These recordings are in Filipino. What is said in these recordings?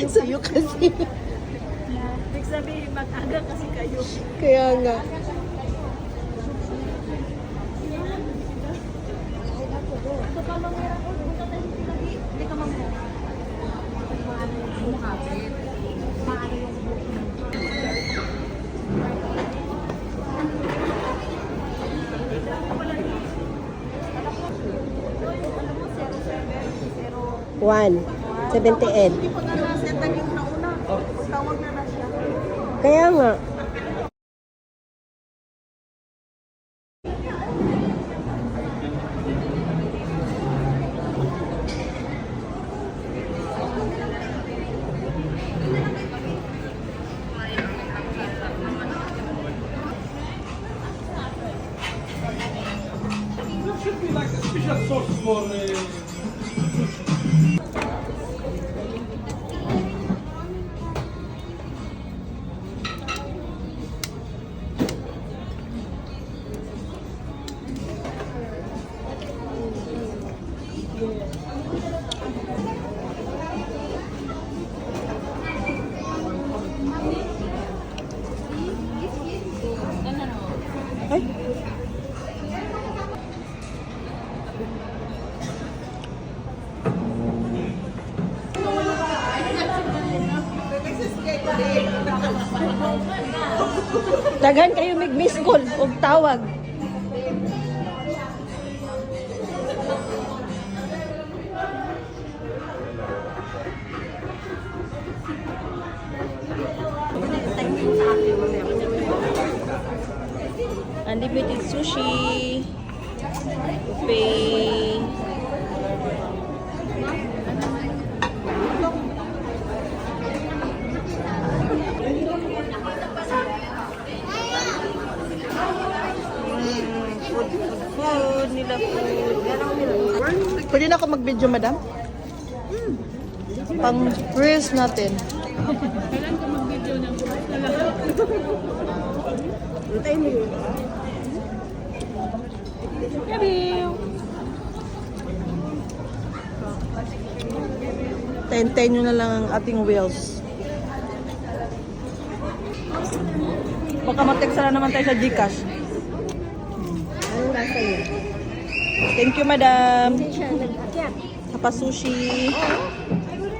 Sa'yo kasi. Ibig sabihin, mag-aga kasi kayo. Kaya nga. Ito ka mamira ko, punta tayo dito lagi. Hindi ka mamira. Bumukapit. Paano yung One. 78. Hindi pa nga nasetag yung nauna. Tawag na siya. Kaya nga. Should be like a special sauce for Ay. Daghan kayo mig-miss call og tawag. Unlimited sushi. Buffet. Food nila food. Pwede na ako mag-video, madam? Pang reels natin. Kailan ka mag-video ng lahat? Tayo mo yun. Tayin-tayin nyo na lang ang ating wheels. Baka mag-text na naman tayo sa Gcash. Anong lasa yun? Thank you, madam. Hindi siya nag-akyat. Hapa sushi.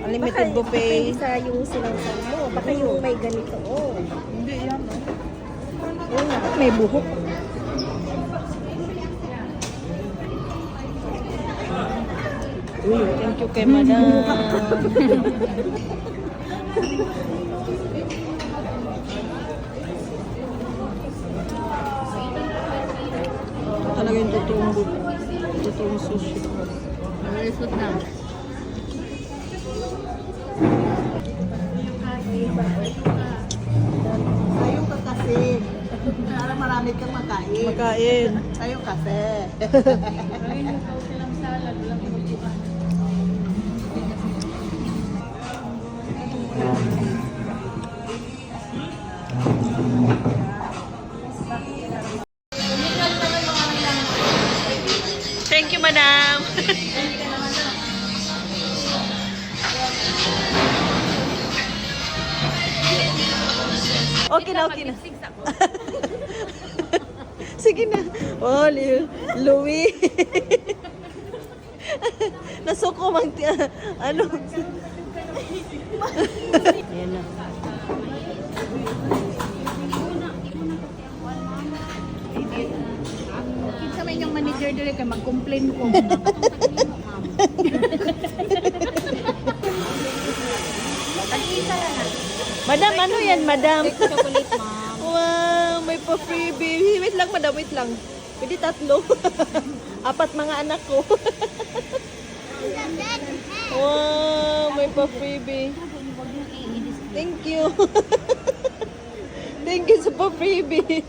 Unlimited Baka buffet. sa yung sinangsan mo. Baka yung may ganito. Oh. Hindi yan. Oo nga. May buhok. Uy, thank you kay madam. Talaga yung totoong sushi. Nalisot na. Sayo ka kasi. Para marami kang makain. Makain. Sayo kasi. Ay, silang salad. Walang kumutipan. Thank you, madam. Okay na, okay na. Sige na. Oh, Louie. Nasuko mang ano. Ayan na. Kinsa may yung manager dire kay mag-complain ko. Tag-isa lang na. Madam, ano yan, madam? Chocolate, ma'am. Wow, may pa-freebie. Wait lang, madam, wait lang. Pwede tatlo. Apat mga anak ko. Wow, may pa-freebie. Thank you. Thank you sa pa-freebie.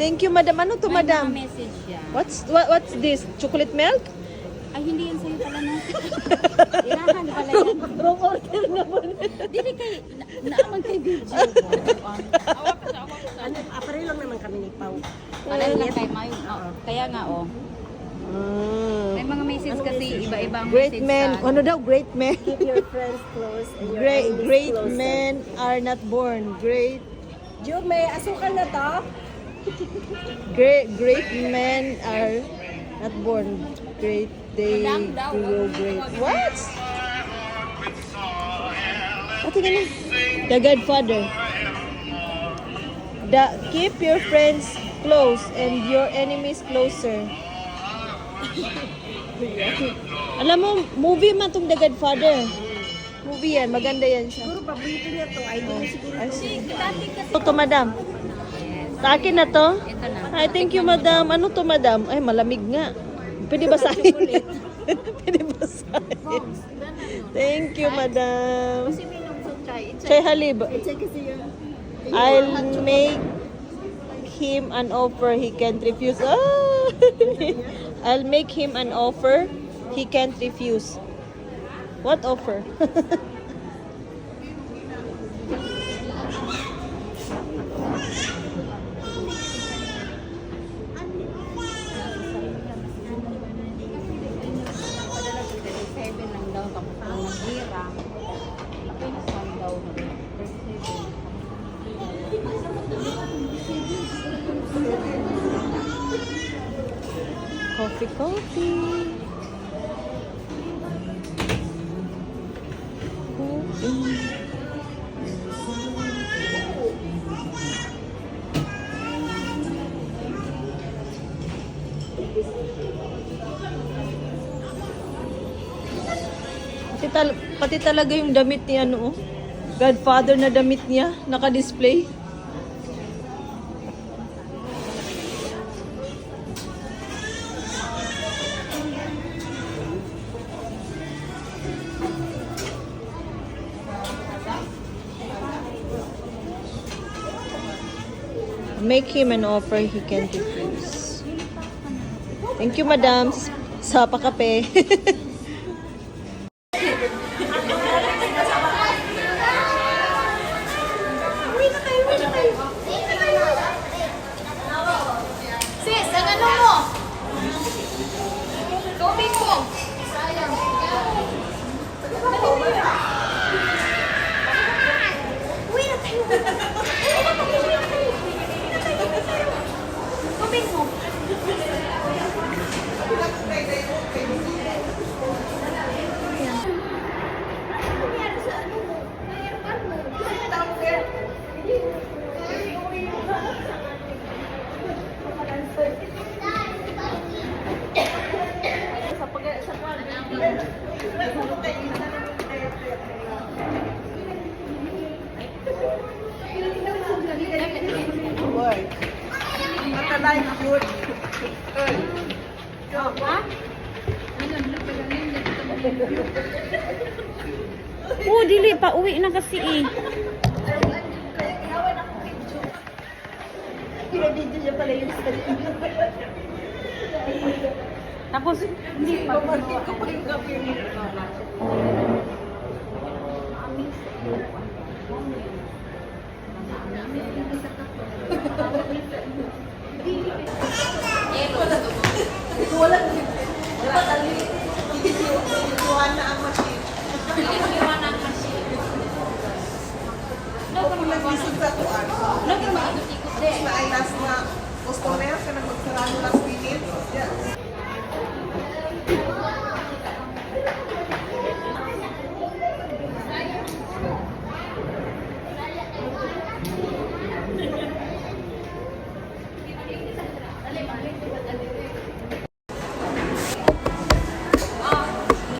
Thank you, madam. Ano to, madam? Message siya. What's this? Chocolate milk? Ay, hindi yan sa'yo pala na. Ilahan pala yan. Wrong order naman. Dili kay, naaman kay video mo. Ano, aparel lang naman kami ni Pau. Pala lang kay Mayo. Kaya nga, oh. May mga message kasi iba-ibang Great message men, sa- ano daw? Great men. Keep your friends close and your Great, enemies great closer. men are not born. Great, Ju, may asukal na to? great men are not born. Great, they grow great. What? Pati ka na. The Godfather. Keep your friends close and your enemies closer. Alam mo, movie man tong The Godfather. Movie yan, maganda yan siya. Siguro paborito niya to. Ay, hindi siguro Ay, to. Dati kasi, ito, madam. Sa akin na to? ito na. Ay, thank you, madam. Ano to, madam? Ay, malamig nga. Pwede basahin. Pwede basahin. Thank you, madam. Chay halib. Check kasi yun. I'll make him an offer he can't refuse. Ah! I'll make him an offer he can't refuse. What offer? Seven lang daw, tapos ang naghira. Saan daw na. Coffee, coffee. Pati talaga yung damit niya, ano, oh. Godfather na damit niya, naka-display. Make him an offer he can't refuse. Thank you, madam. Sa pakape. Sis, ang ano mo? Tubig mo. Uwi na tayo. Tubig mo. Boy. Matalay food. Oh, dili pa uwi na kasi eh. Pinabidyo niya pala yung sarili. Tapos hindi pa. Pamati ko pa yung kape mo. Wala tali. Ituhan na ang machine. Kung nag-isip sa tuan. Na ay last na customer ka nang magsarado last minute.